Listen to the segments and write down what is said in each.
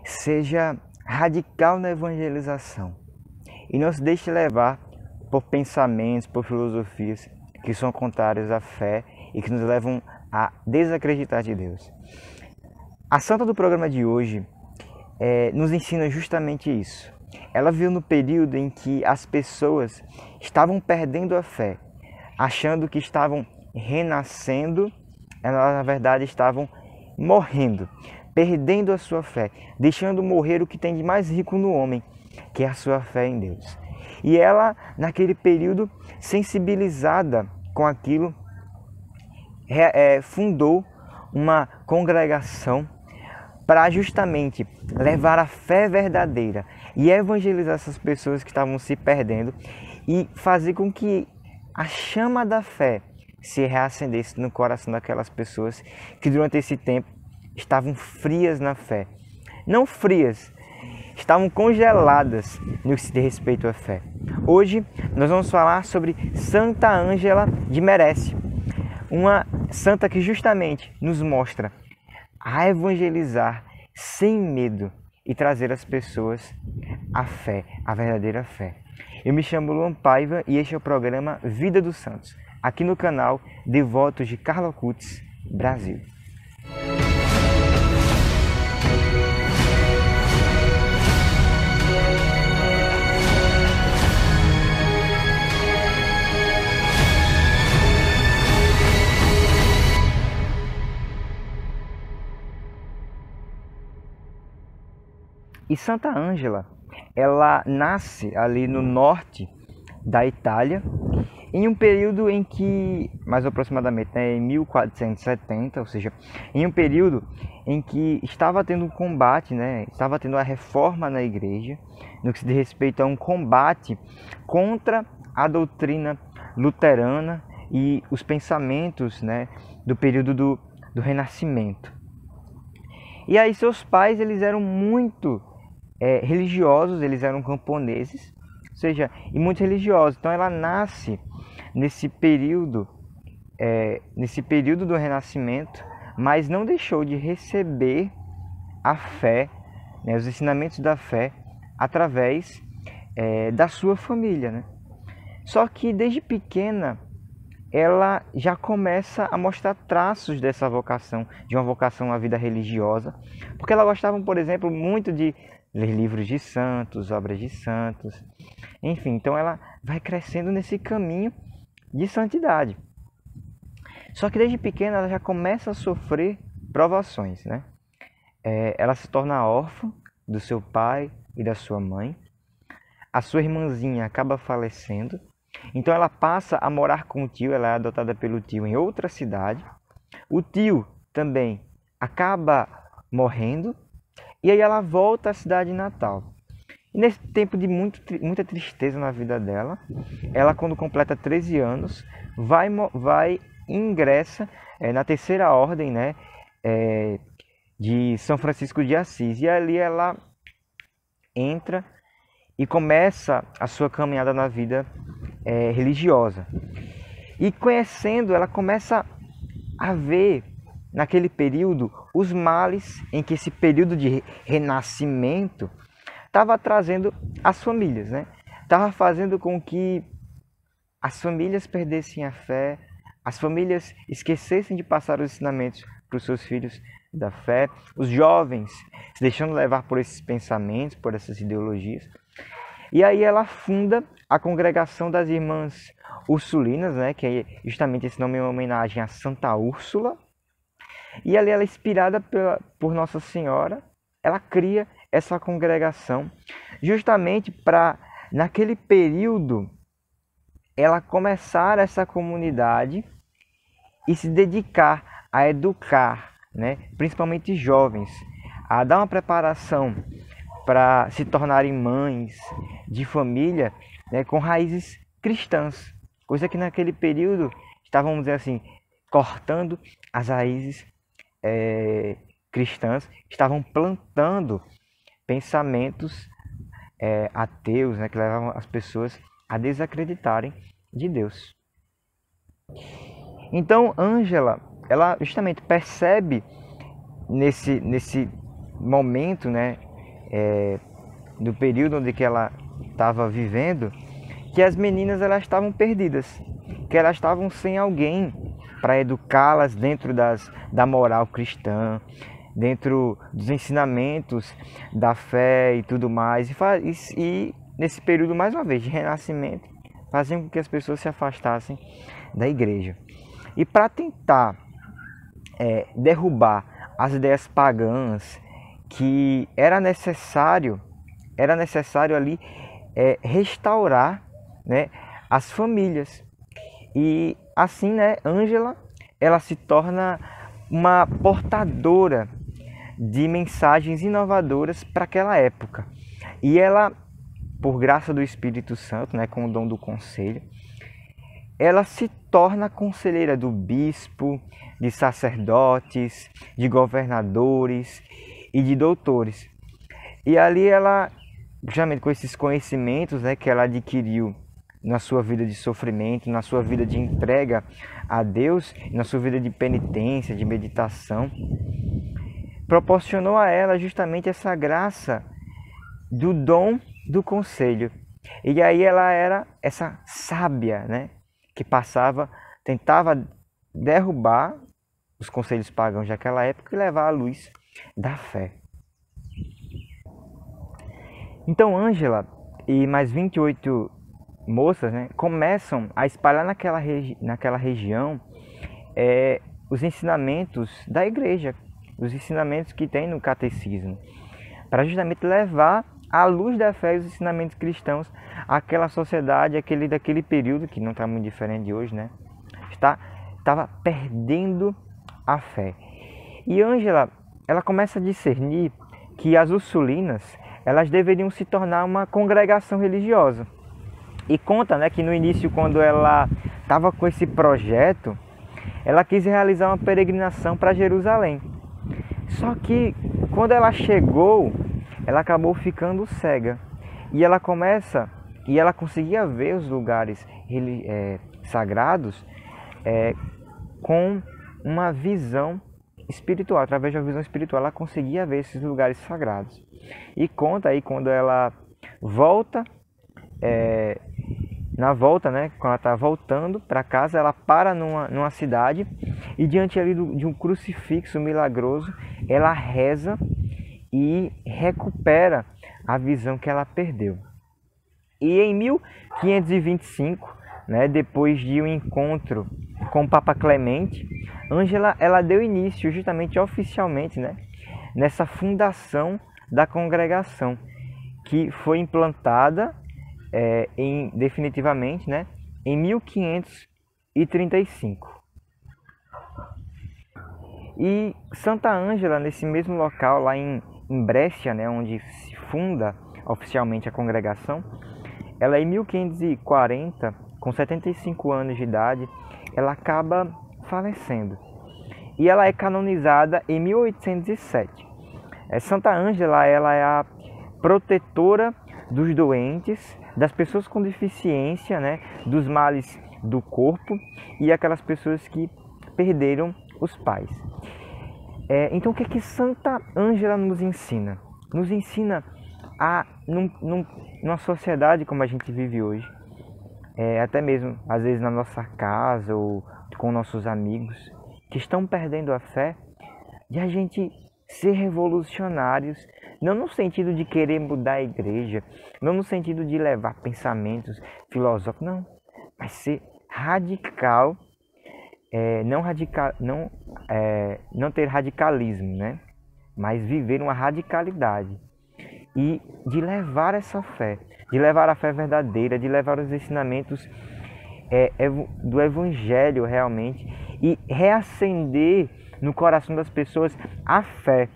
seja radical na evangelização e não se deixe levar por pensamentos, por filosofias que são contrários à fé e que nos levam a desacreditar de Deus. A santa do programa de hoje nos ensina justamente isso. Ela viu no período em que as pessoas estavam perdendo a fé, achando que estavam renascendo, elas na verdade estavam morrendo, perdendo a sua fé, deixando morrer o que tem de mais rico no homem, que é a sua fé em Deus. E ela, naquele período, sensibilizada com aquilo, fundou uma congregação para justamente levar a fé verdadeira e evangelizar essas pessoas que estavam se perdendo e fazer com que a chama da fé se reacendesse no coração daquelas pessoas que durante esse tempo estavam frias na fé. Não frias, estavam congeladas no que se diz respeito à fé. Hoje nós vamos falar sobre Santa Ângela de Merece, uma santa que justamente nos mostra a evangelizar sem medo e trazer às pessoas a fé, a verdadeira fé. Eu me chamo Luan Paiva e este é o programa Vida dos Santos, aqui no canal Devotos de Carla Cutts, Brasil. E Santa Ângela, ela nasce ali no norte da Itália, em um período em que, mais aproximadamente em 1470, ou seja, em um período em que estava tendo um combate, estava tendo a reforma na igreja, no que se diz respeito a um combate contra a doutrina luterana e os pensamentos do período do Renascimento. E aí seus pais, eles eram muito religiosos, eles eram camponeses, ou seja, e muito religiosos. Então ela nasce nesse período do Renascimento, mas não deixou de receber a fé, os ensinamentos da fé, através da sua família. Só que desde pequena ela já começa a mostrar traços dessa vocação, de uma vocação à vida religiosa, porque ela gostava, por exemplo, muito de ler livros de santos, obras de santos, enfim, então ela vai crescendo nesse caminho de santidade. Só que desde pequena ela já começa a sofrer provações, Ela se torna órfã do seu pai e da sua mãe, a sua irmãzinha acaba falecendo, então ela passa a morar com o tio, ela é adotada pelo tio em outra cidade, o tio também acaba morrendo, e aí ela volta à cidade natal. E nesse tempo de muita tristeza na vida dela, ela, quando completa 13 anos, vai e ingressa na terceira ordem de São Francisco de Assis. E ali ela entra e começa a sua caminhada na vida religiosa. E conhecendo, ela começa a ver naquele período os males em que esse período de renascimento estava trazendo às famílias, Estava fazendo com que as famílias perdessem a fé, as famílias esquecessem de passar os ensinamentos para os seus filhos da fé, os jovens se deixando levar por esses pensamentos, por essas ideologias. E aí ela funda a Congregação das Irmãs Ursulinas, que é justamente esse nome em homenagem a Santa Úrsula. E ali ela é inspirada por Nossa Senhora, ela cria essa congregação justamente para, naquele período, ela começar essa comunidade e se dedicar a educar, principalmente jovens, a dar uma preparação para se tornarem mães de família, com raízes cristãs, coisa que naquele período estavam, vamos dizer assim, cortando as raízes cristãs, estavam plantando pensamentos ateus, que levavam as pessoas a desacreditarem de Deus. Então, Ângela, ela justamente percebe nesse momento, do período onde que ela estava vivendo, que as meninas elas estavam perdidas, que elas estavam sem alguém para educá-las dentro da moral cristã, dentro dos ensinamentos da fé e tudo mais. E nesse período, mais uma vez, de renascimento, faziam com que as pessoas se afastassem da igreja. E para tentar derrubar as ideias pagãs, que era necessário ali restaurar, né, as famílias. E assim, né, Ângela, ela se torna uma portadora de mensagens inovadoras para aquela época. E ela, por graça do Espírito Santo, né, com o dom do conselho, ela se torna conselheira do bispo, de sacerdotes, de governadores e de doutores. E ali ela, justamente com esses conhecimentos, né, que ela adquiriu na sua vida de sofrimento, na sua vida de entrega a Deus, na sua vida de penitência, de meditação, proporcionou a ela justamente essa graça do dom do conselho. E aí ela era essa sábia, né, que tentava derrubar os conselhos pagãos daquela época e levar a luz da fé. Então Ângela e mais 28 moças, né, começam a espalhar naquela região os ensinamentos da igreja, os ensinamentos que tem no catecismo, para justamente levar a luz da fé e os ensinamentos cristãos àquela sociedade, daquele período, que não está muito diferente de hoje, né? Estava perdendo a fé. E Ângela, ela começa a discernir que as Ursulinas, elas deveriam se tornar uma congregação religiosa. E conta, né, que no início, quando ela estava com esse projeto, ela quis realizar uma peregrinação para Jerusalém. Só que quando ela chegou, ela acabou ficando cega. E ela conseguia ver os lugares sagrados com uma visão espiritual. Através de uma visão espiritual, ela conseguia ver esses lugares sagrados. E conta aí, quando ela volta, na volta, né, quando ela está voltando para casa, ela para numa cidade e diante ali de um crucifixo milagroso, ela reza e recupera a visão que ela perdeu. E em 1525, né, depois de um encontro com o Papa Clemente, Ângela, ela deu início justamente oficialmente, né, nessa fundação da congregação, que foi implantada definitivamente, né, em 1535. E Santa Ângela, nesse mesmo local, lá em Brescia, né, onde se funda oficialmente a congregação, ela em 1540, com 75 anos de idade, ela acaba falecendo. E ela é canonizada em 1807. Santa Ângela, ela é a protetora dos doentes, das pessoas com deficiência, né, dos males do corpo e aquelas pessoas que perderam os pais. Então, o que Santa Ângela nos ensina? Nos ensina numa sociedade como a gente vive hoje, até mesmo às vezes na nossa casa ou com nossos amigos que estão perdendo a fé, de a gente ser revolucionários, não no sentido de querer mudar a igreja, não no sentido de levar pensamentos filosóficos, não, mas ser radical, não ter radicalismo, né? Mas viver uma radicalidade e de levar essa fé, de levar a fé verdadeira, de levar os ensinamentos do Evangelho realmente e reacender no coração das pessoas a fé,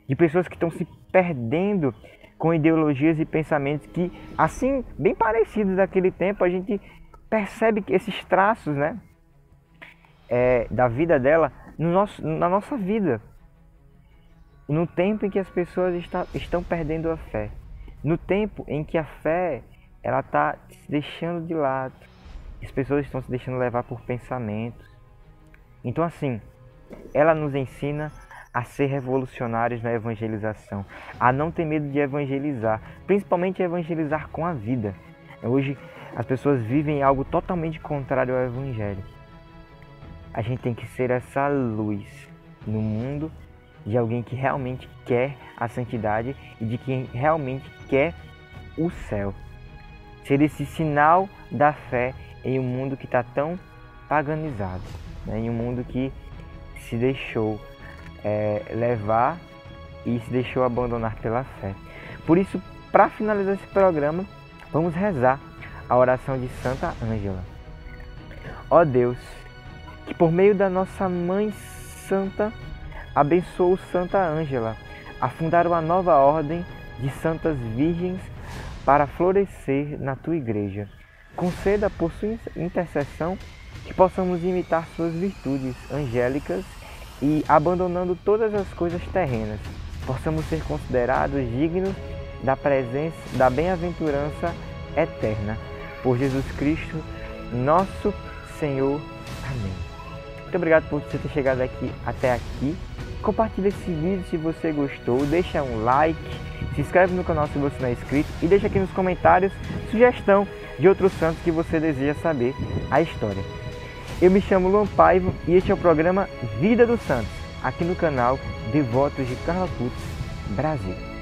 de pessoas que estão se perdendo com ideologias e pensamentos que, assim, bem parecidos daquele tempo, a gente percebe que esses traços, né, da vida dela na nossa vida, no tempo em que as pessoas estão perdendo a fé, no tempo em que a fé ela está se deixando de lado, as pessoas estão se deixando levar por pensamentos. Então, assim, ela nos ensina a ser revolucionários na evangelização, a não ter medo de evangelizar, principalmente evangelizar com a vida. Hoje as pessoas vivem algo totalmente contrário ao evangelho. A gente tem que ser essa luz no mundo de alguém que realmente quer a santidade e de quem realmente quer o céu. Ser esse sinal da fé em um mundo que está tão paganizado, né? Em um mundo que se deixou levar e se deixou abandonar pela fé. Por isso, para finalizar esse programa, vamos rezar a oração de Santa Ângela. Ó Deus, que por meio da nossa Mãe Santa, abençoou Santa Ângela a fundar uma nova ordem de santas virgens para florescer na tua igreja. Conceda por sua intercessão que possamos imitar suas virtudes angélicas e, abandonando todas as coisas terrenas, possamos ser considerados dignos da presença, da bem-aventurança eterna. Por Jesus Cristo, nosso Senhor. Amém. Muito obrigado por você ter chegado até aqui. Compartilhe esse vídeo se você gostou, deixa um like, se inscreve no canal se você não é inscrito e deixa aqui nos comentários sugestão de outros santos que você deseja saber a história. Eu me chamo Luan Paiva e este é o programa Vida dos Santos, aqui no canal Devotos de Carla Putz, Brasil.